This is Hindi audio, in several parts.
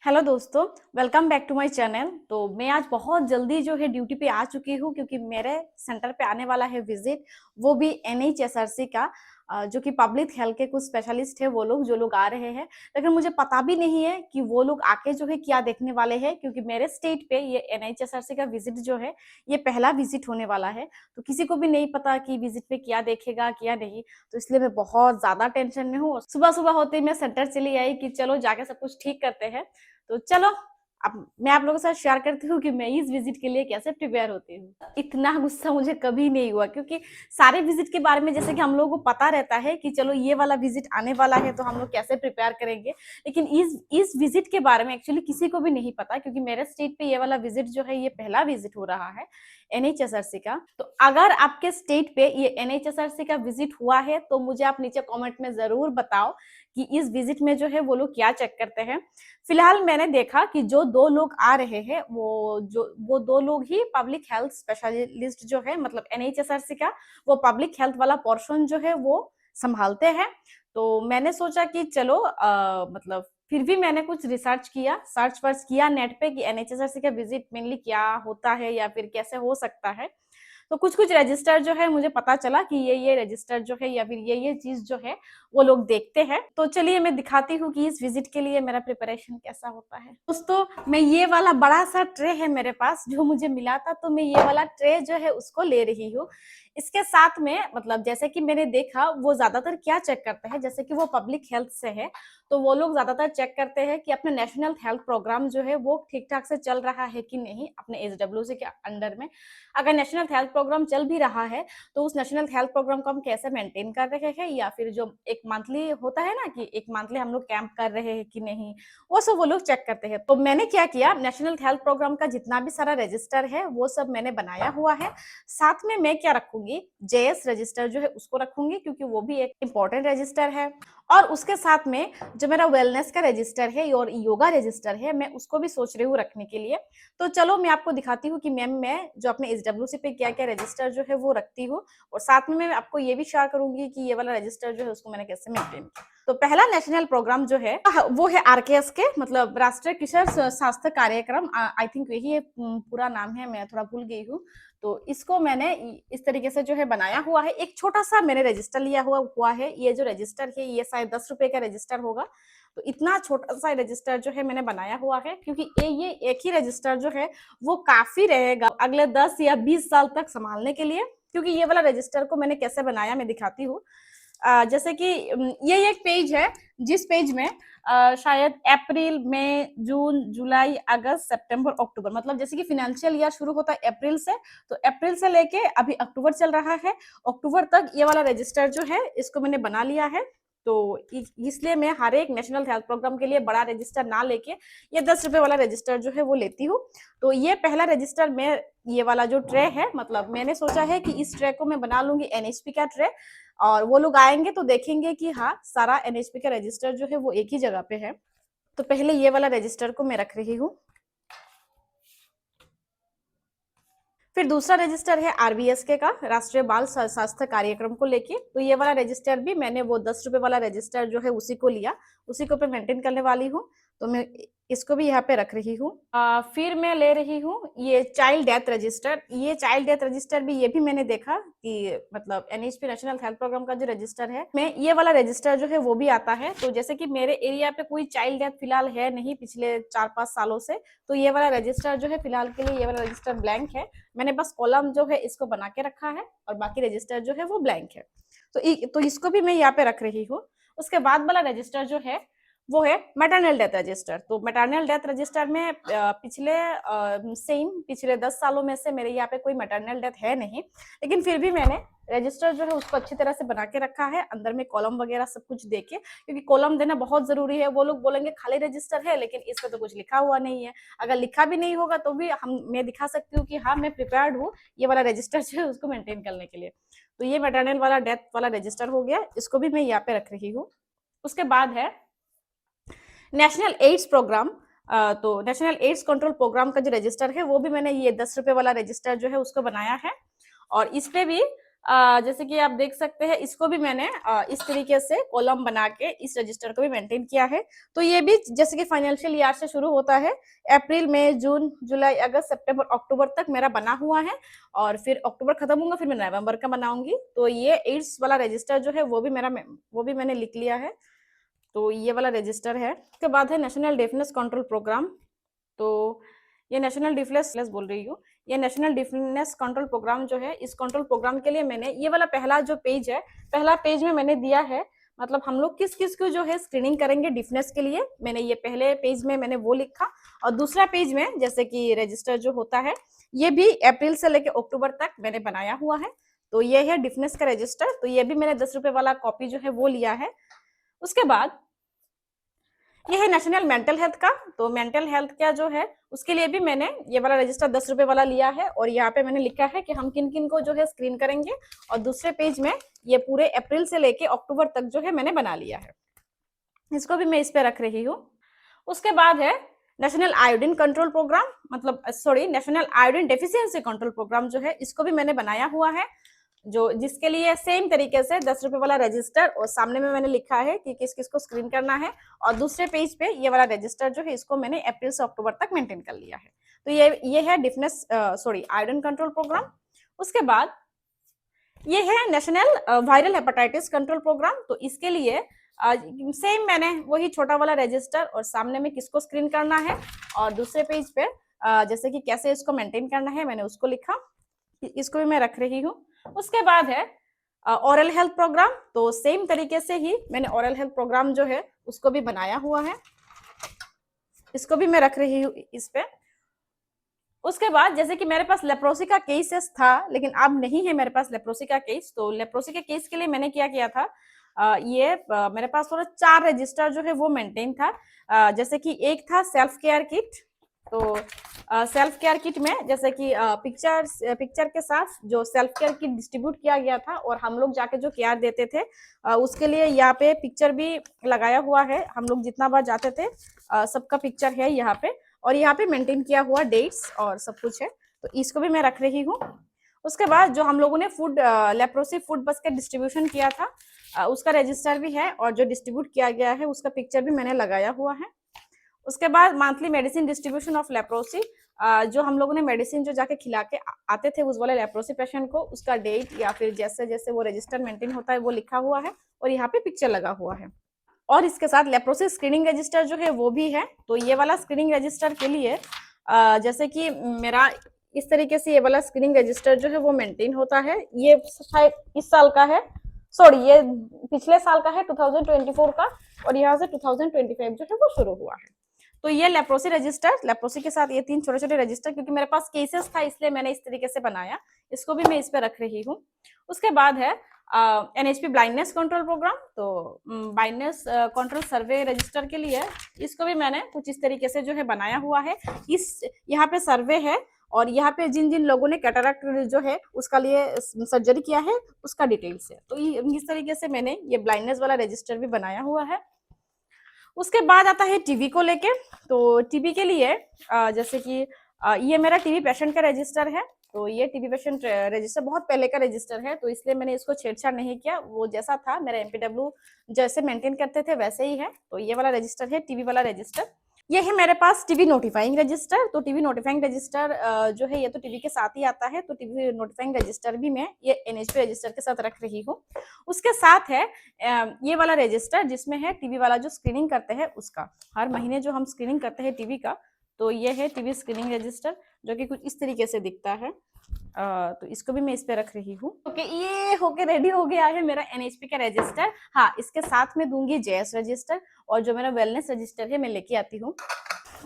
हेलो दोस्तों, welcome back to my channel. तो मैं आज बहुत जल्दी जो है ड्यूटी पे आ चुकी हूँ क्योंकि मेरे सेंटर पे आने वाला है विजिट, वो भी एनएचएसआरसी का। जो कि पब्लिक हेल्थ के कुछ स्पेशलिस्ट है, वो लोग जो लोग आ रहे हैं। लेकिन मुझे पता भी नहीं है कि वो लोग आके जो है क्या देखने वाले हैं, क्योंकि मेरे स्टेट पे ये एनएचएसआरसी का विजिट जो है ये पहला विजिट होने वाला है। तो किसी को भी नहीं पता कि विजिट पे क्या देखेगा क्या नहीं। तो इसलिए मैं बहुत ज्यादा टेंशन में हूँ। सुबह सुबह होते ही मैं सेंटर चली आई कि चलो जाके सब कुछ ठीक करते हैं। तो चलो, अब मैं आप लोगों के साथ शेयर करती हूँ कि मैं इस विजिट के लिए कैसे प्रिपेयर होती हूँ। इतना गुस्सा मुझे कभी नहीं हुआ, क्योंकि सारे विजिट के बारे में जैसे कि हम लोगों को पता रहता है कि चलो ये वाला विजिट आने वाला है तो हम लोग कैसे प्रिपेयर करेंगे। लेकिन इस विजिट के बारे में एक्चुअली किसी को भी नहीं पता, क्योंकि मेरे स्टेट पे ये वाला विजिट जो है ये पहला विजिट हो रहा है एनएचएसआरसी का। तो अगर आपके स्टेट पे ये एनएचएसआरसी का विजिट हुआ है तो मुझे आप नीचे कमेंट में जरूर बताओ कि इस विजिट में जो है वो लोग क्या चेक करते हैं। फिलहाल मैंने देखा कि जो दो लोग आ रहे हैं वो दो लोग ही पब्लिक हेल्थ स्पेशलिस्ट जो है, मतलब एनएचएसआरसी का वो पब्लिक हेल्थ वाला पोर्शन जो है वो संभालते हैं। तो मैंने सोचा कि चलो मतलब फिर भी मैंने कुछ रिसर्च किया, सर्च वर्च किया नेट पे कि एनएचएसआरसी का विजिट मेनली क्या होता है या फिर कैसे हो सकता है। तो कुछ कुछ रजिस्टर जो है मुझे पता चला कि ये रजिस्टर जो है या फिर ये चीज जो है वो लोग देखते हैं। तो चलिए मैं दिखाती हूँ कि इस विजिट के लिए मेरा प्रिपरेशन कैसा होता है। दोस्तों, मैं ये वाला बड़ा सा ट्रे है मेरे पास जो मुझे मिला था, तो मैं ये वाला ट्रे जो है उसको ले रही हूँ। इसके साथ में मतलब जैसे कि मैंने देखा वो ज्यादातर क्या चेक करते हैं, जैसे कि वो पब्लिक हेल्थ से है तो वो लोग ज्यादातर चेक करते हैं कि अपने नेशनल हेल्थ प्रोग्राम जो है वो ठीक ठाक से चल रहा है कि नहीं अपने एसडब्ल्यूसी के अंडर में। अगर नेशनल हेल्थ प्रोग्राम चल भी रहा है तो उस नेशनल हेल्थ प्रोग्राम को हम कैसे मेंटेन कर रहे हैं, या फिर जो एक मंथली होता है ना कि एक मंथली हम लोग कैंप कर रहे हैं कि नहीं, वो सब वो लोग चेक करते हैं। तो मैंने क्या किया, नेशनल हेल्थ प्रोग्राम का जितना भी सारा रजिस्टर है वो सब मैंने बनाया हुआ है। साथ में मैं क्या रखूंगी, जेएस रजिस्टर जो है उसको रखूंगी, क्योंकि वो भी एक इंपॉर्टेंट रजिस्टर है। और उसके साथ में जो मेरा वेलनेस का रजिस्टर है और योगा रजिस्टर है, मैं उसको भी सोच रही हूँ रखने के लिए। तो चलो मैं आपको दिखाती हूँ कि मैम मैं जो अपने एसडब्ल्यूसी पे क्या क्या रजिस्टर जो है वो रखती हूँ, और साथ में मैं आपको ये भी शेयर करूंगी कि ये वाला रजिस्टर जो है उसको मैंने कैसे मेंटेन किया। तो पहला नेशनल प्रोग्राम जो है वो है आरकेएस के, मतलब राष्ट्रीय किशोर स्वास्थ्य कार्यक्रम। आई थिंक यही पूरा नाम है, मैं थोड़ा भूल गई हूँ। तो इसको मैंने इस तरीके से जो है बनाया हुआ है। एक छोटा सा मैंने रजिस्टर लिया हुआ है। ये जो रजिस्टर है ये शायद 10 रुपए का रजिस्टर होगा। तो इतना छोटा सा रजिस्टर जो है मैंने बनाया हुआ है, क्योंकि ये एक ही रजिस्टर जो है वो काफी रहेगा अगले 10 या 20 साल तक संभालने के लिए। क्योंकि ये वाला रजिस्टर को मैंने कैसे बनाया मैं दिखाती हूँ। जैसे कि ये एक पेज है जिस पेज में शायद अप्रैल मई जून जुलाई अगस्त सितंबर अक्टूबर, मतलब जैसे कि फाइनेंशियल ईयर शुरू होता है अप्रैल से, तो अप्रैल से लेके अभी अक्टूबर चल रहा है, अक्टूबर तक ये वाला रजिस्टर जो है इसको मैंने बना लिया है। तो इसलिए मैं हर एक नेशनल हेल्थ प्रोग्राम के लिए बड़ा रजिस्टर ना लेके ये 10 रुपए वाला रजिस्टर जो है वो लेती हूँ। तो ये पहला रजिस्टर में ये वाला जो ट्रे है, मतलब मैंने सोचा है कि इस ट्रे को मैं बना लूंगी एनएचपी का ट्रे, और वो लोग आएंगे तो देखेंगे कि हाँ सारा एनएचपी का रजिस्टर जो है वो एक ही जगह पे है। तो पहले ये वाला रजिस्टर को मैं रख रही हूँ। फिर दूसरा रजिस्टर है आरबीएस के का, राष्ट्रीय बाल स्वास्थ्य कार्यक्रम को लेके। तो ये वाला रजिस्टर भी मैंने वो 10 रुपए वाला रजिस्टर जो है उसी को लिया, उसी को पे मेंटेन करने वाली हूँ। तो मैं इसको भी यहाँ पे रख रही हूँ। फिर मैं ले रही हूँ ये चाइल्ड डेथ रजिस्टर। ये चाइल्ड डेथ रजिस्टर भी ये भी मैंने देखा कि मतलब एनएचपी नेशनल हेल्थ प्रोग्राम का जो रजिस्टर है मैं ये वाला रजिस्टर जो है वो भी आता है। तो जैसे कि मेरे एरिया पे कोई चाइल्ड डेथ फिलहाल है नहीं पिछले 4-5 सालों से, तो ये वाला रजिस्टर जो है फिलहाल के लिए ये वाला रजिस्टर ब्लैंक है। मैंने बस कॉलम जो है इसको बना के रखा है और बाकी रजिस्टर जो है वो ब्लैंक है। तो इसको भी मैं यहाँ पे रख रही हूँ। उसके बाद वाला रजिस्टर जो है वो है मैटरनल डेथ रजिस्टर। तो मैटरनल डेथ रजिस्टर में पिछले 10 सालों में से मेरे यहाँ पे कोई मैटरनल डेथ है नहीं, लेकिन फिर भी मैंने रजिस्टर जो है उसको अच्छी तरह से बना के रखा है, अंदर में कॉलम वगैरह सब कुछ देके, क्योंकि कॉलम देना बहुत जरूरी है। वो लोग बोलेंगे खाली रजिस्टर है लेकिन इस पे तो कुछ लिखा हुआ नहीं है। अगर लिखा भी नहीं होगा तो भी मैं दिखा सकती हूँ कि हाँ मैं प्रिपेयर्ड हूँ ये वाला रजिस्टर जो है उसको मेंटेन करने के लिए। तो ये मैटरनल वाला डेथ वाला रजिस्टर हो गया, इसको भी मैं यहाँ पे रख रही हूँ। उसके बाद है नेशनल एड्स प्रोग्राम। तो नेशनल एड्स कंट्रोल प्रोग्राम का जो रजिस्टर है वो भी मैंने ये 10 रुपए वाला रजिस्टर जो है उसको बनाया है। और इस पे भी जैसे कि आप देख सकते हैं, इसको भी मैंने इस तरीके से कॉलम बना के इस रजिस्टर को भी मेंटेन किया है। तो ये भी जैसे कि फाइनेंशियल ईयर से शुरू होता है, अप्रैल, मई, जून, जुलाई, अगस्त, सितंबर, अक्टूबर तक मेरा बना हुआ है और फिर अक्टूबर खत्म होगा, फिर मैं नवंबर का बनाऊंगी। तो ये एड्स वाला रजिस्टर जो है वो भी मैंने लिख लिया है। तो ये वाला रजिस्टर है। उसके बाद है नेशनल डेफनेस कंट्रोल प्रोग्राम। तो ये नेशनल डिफनेस बोल रही हूँ, ये नेशनल डिफनेस कंट्रोल प्रोग्राम जो है, इस कंट्रोल प्रोग्राम के लिए मैंने ये वाला पहला जो पेज है, पहला पेज में मैंने दिया है, मतलब हम लोग किस किस को जो है स्क्रीनिंग करेंगे डिफनेस के लिए, मैंने ये पहले पेज में मैंने वो लिखा। और दूसरा पेज में जैसे कि रजिस्टर जो होता है, ये भी अप्रैल से लेकर अक्टूबर तक मैंने बनाया हुआ है। तो ये है डिफनेस का रजिस्टर। तो ये भी मैंने 10 रुपए वाला कॉपी जो है वो लिया है। उसके बाद ये है नेशनल मेंटल हेल्थ का। तो मेंटल हेल्थ का जो है उसके लिए भी मैंने ये वाला रजिस्टर 10 रुपए वाला लिया है और यहाँ पे मैंने लिखा है कि हम किन किन को जो है स्क्रीन करेंगे। और दूसरे पेज में ये पूरे अप्रैल से लेके अक्टूबर तक जो है मैंने बना लिया है, इसको भी मैं इस पे रख रही हूँ। उसके बाद है नेशनल आयोडीन कंट्रोल प्रोग्राम, मतलब sorry national iodine deficiency control programme जो है, इसको भी मैंने बनाया हुआ है, जो जिसके लिए सेम तरीके से 10 रुपए वाला रजिस्टर और सामने में मैंने लिखा है कि किस किस को स्क्रीन करना है। और दूसरे पेज पे ये वाला रजिस्टर जो है, इसको मैंने अप्रैल से अक्टूबर तक मेंटेन कर लिया है। तो ये है deafness sorry iodine control programme. उसके बाद ये है national viral hepatitis control programme. तो इसके लिए सेम मैंने वही छोटा वाला रजिस्टर और सामने में किसको स्क्रीन करना है और दूसरे पेज पे जैसे कि कैसे इसको मेंटेन करना है मैंने उसको लिखा, इसको भी मैं रख रही हूँ। उसके बाद है ओरल हेल्थ प्रोग्राम। तो सेम तरीके से ही मैंने ओरल हेल्थ प्रोग्राम जो है उसको भी बनाया हुआ है, इसको भी मैं रख रही हूँ इस पे। उसके बाद जैसे कि मेरे पास लेप्रोसी का केसेस था, लेकिन अब नहीं है मेरे पास लेप्रोसी का केस। तो लेप्रोसी के केस के लिए मैंने क्या किया था, मेरे पास थोड़ा 4 रजिस्टर जो है वो मेंटेन था। जैसे कि एक था सेल्फ केयर किट। तो सेल्फ केयर किट में जैसे कि पिक्चर के साथ जो सेल्फ केयर किट डिस्ट्रीब्यूट किया गया था और हम लोग जाके जो केयर देते थे, उसके लिए यहाँ पे पिक्चर भी लगाया हुआ है। हम लोग जितना बार जाते थे सबका पिक्चर है यहाँ पे, और यहाँ पे मेंटेन किया हुआ डेट्स और सब कुछ है। तो इसको भी मैं रख रही हूँ। उसके बाद जो हम लोगों ने लेप्रोसी फूड बस का डिस्ट्रीब्यूशन किया था, उसका रजिस्टर भी है और जो डिस्ट्रीब्यूट किया गया है उसका पिक्चर भी मैंने लगाया हुआ है। उसके बाद monthly medicine distribution of leprosy, जो हम लोगों ने मेडिसिन जो जाके खिला के आते थे उस वाले लेप्रोसी पेशेंट को, उसका डेट या फिर जैसे जैसे वो रजिस्टर मेंटेन होता है वो लिखा हुआ है और यहाँ पे पिक्चर लगा हुआ है। और इसके साथ लेप्रोसी स्क्रीनिंग रजिस्टर जो है वो भी है। तो ये वाला स्क्रीनिंग रजिस्टर के लिए जैसे कि मेरा इस तरीके से ये वाला स्क्रीनिंग रजिस्टर जो है वो मेंटेन होता है। ये शायद इस साल का है, सॉरी ये पिछले साल का है 2024 का, और यहाँ से 2025 जो है वो शुरू हुआ है। तो ये लेप्रोसी रजिस्टर, लेप्रोसी के साथ ये 3 छोटे छोटे रजिस्टर, क्योंकि मेरे पास केसेस था इसलिए मैंने इस तरीके से बनाया, इसको भी मैं इस पे रख रही हूँ। उसके बाद है एनएचपी ब्लाइंडनेस कंट्रोल प्रोग्राम। तो ब्लाइंडनेस कंट्रोल सर्वे रजिस्टर के लिए इसको भी मैंने कुछ इस तरीके से जो है बनाया हुआ है। इस यहाँ पे सर्वे है और यहाँ पे जिन जिन लोगों ने कैटरैक्ट जो है उसका लिए सर्जरी किया है उसका डिटेल्स है। तो इस तरीके से मैंने ये ब्लाइंडनेस वाला रजिस्टर भी बनाया हुआ है। उसके बाद आता है टीबी को लेके। तो टीबी के लिए जैसे कि ये मेरा टीबी पेशेंट का रजिस्टर है। तो ये टीबी पेशेंट रजिस्टर बहुत पहले का रजिस्टर है, तो इसलिए मैंने इसको छेड़छाड़ नहीं किया, वो जैसा था मेरा एमपीडब्ल्यू जैसे मेंटेन करते थे वैसे ही है। तो ये वाला रजिस्टर है टीबी वाला रजिस्टर। ये है मेरे पास टीबी नोटिफाइंग रजिस्टर। तो टीबी नोटिफाइंग रजिस्टर जो है ये तो टीबी के साथ ही आता है। तो टीबी नोटिफाइंग रजिस्टर भी मैं ये एनएचपी रजिस्टर के साथ रख रही हूँ। उसके साथ है ये वाला रजिस्टर जिसमें है टीबी वाला जो स्क्रीनिंग करते हैं उसका, हर महीने जो हम स्क्रीनिंग करते हैं टीबी का। तो ये है टीबी स्क्रीनिंग रजिस्टर जो कि कुछ इस तरीके से दिखता है। तो इसको भी मैं इस पे रख रही हूँ। ओके, ये होके रेडी हो गया है मेरा एनएचपी का रजिस्टर। हाँ, इसके साथ में दूंगी जेएस रजिस्टर और जो मेरा वेलनेस रजिस्टर है मैं लेके आती हूँ।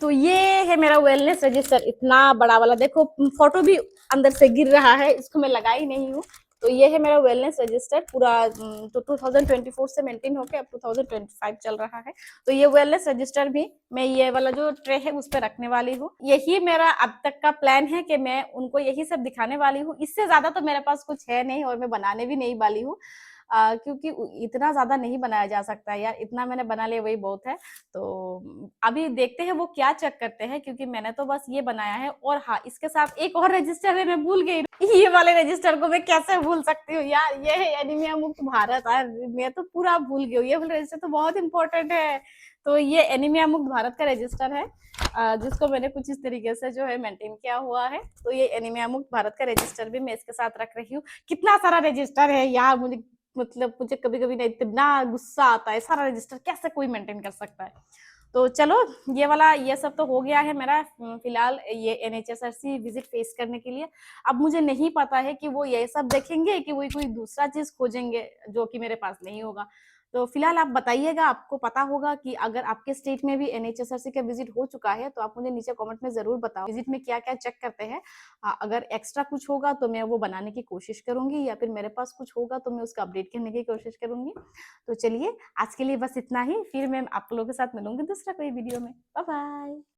तो ये है मेरा वेलनेस रजिस्टर, इतना बड़ा वाला, देखो फोटो भी अंदर से गिर रहा है, इसको मैं लगाई नहीं हूँ। तो ये है मेरा वेलनेस रजिस्टर पूरा, तो 2024 से मेंटेन होके अब 2025 चल रहा है। तो ये वेलनेस रजिस्टर भी मैं ये वाला जो ट्रे है उस पर रखने वाली हूँ। यही मेरा अब तक का प्लान है कि मैं उनको यही सब दिखाने वाली हूँ, इससे ज्यादा तो मेरे पास कुछ है नहीं और मैं बनाने भी नहीं वाली हूँ। क्योंकि इतना ज्यादा नहीं बनाया जा सकता है यार, इतना मैंने बना लिया वही बहुत है। तो अभी देखते हैं वो क्या चेक करते हैं, क्योंकि मैंने तो बस ये बनाया है। और हाँ, इसके साथ एक और रजिस्टर है, मैं भूल गई। ये वाले रजिस्टर को मैं कैसे भूल सकती हूँ यार, ये है एनीमिया मुक्त भारत यार, मैं तो पूरा भूल गई हूँ। ये वाला रजिस्टर तो बहुत इंपॉर्टेंट है। तो ये एनीमिया मुक्त भारत का रजिस्टर है, जिसको मैंने कुछ इस तरीके से जो है मेंटेन किया हुआ है। तो ये एनीमिया मुक्त भारत का रजिस्टर भी मैं इसके साथ रख रही हूँ। कितना सारा रजिस्टर है यार, मुझे मतलब मुझे कभी कभी ना इतना गुस्सा आता है, सारा रजिस्टर कैसे कोई मेंटेन कर सकता है। तो चलो, ये वाला ये सब तो हो गया है मेरा फिलहाल ये एनएचएसआरसी विजिट फेस करने के लिए। अब मुझे नहीं पता है कि वो ये सब देखेंगे कि वो कोई दूसरा चीज खोजेंगे जो कि मेरे पास नहीं होगा। तो फिलहाल आप बताइएगा, आपको पता होगा कि अगर आपके स्टेट में भी एनएचएसआरसी का विजिट हो चुका है तो आप मुझे नीचे कमेंट में जरूर बताओ विजिट में क्या क्या चेक करते हैं। अगर एक्स्ट्रा कुछ होगा तो मैं वो बनाने की कोशिश करूंगी, या फिर मेरे पास कुछ होगा तो मैं उसका अपडेट करने की कोशिश करूंगी। तो चलिए, आज के लिए बस इतना ही, फिर मैं आप लोगों के साथ मिलूंगी दूसरा कोई वीडियो में। Bye bye.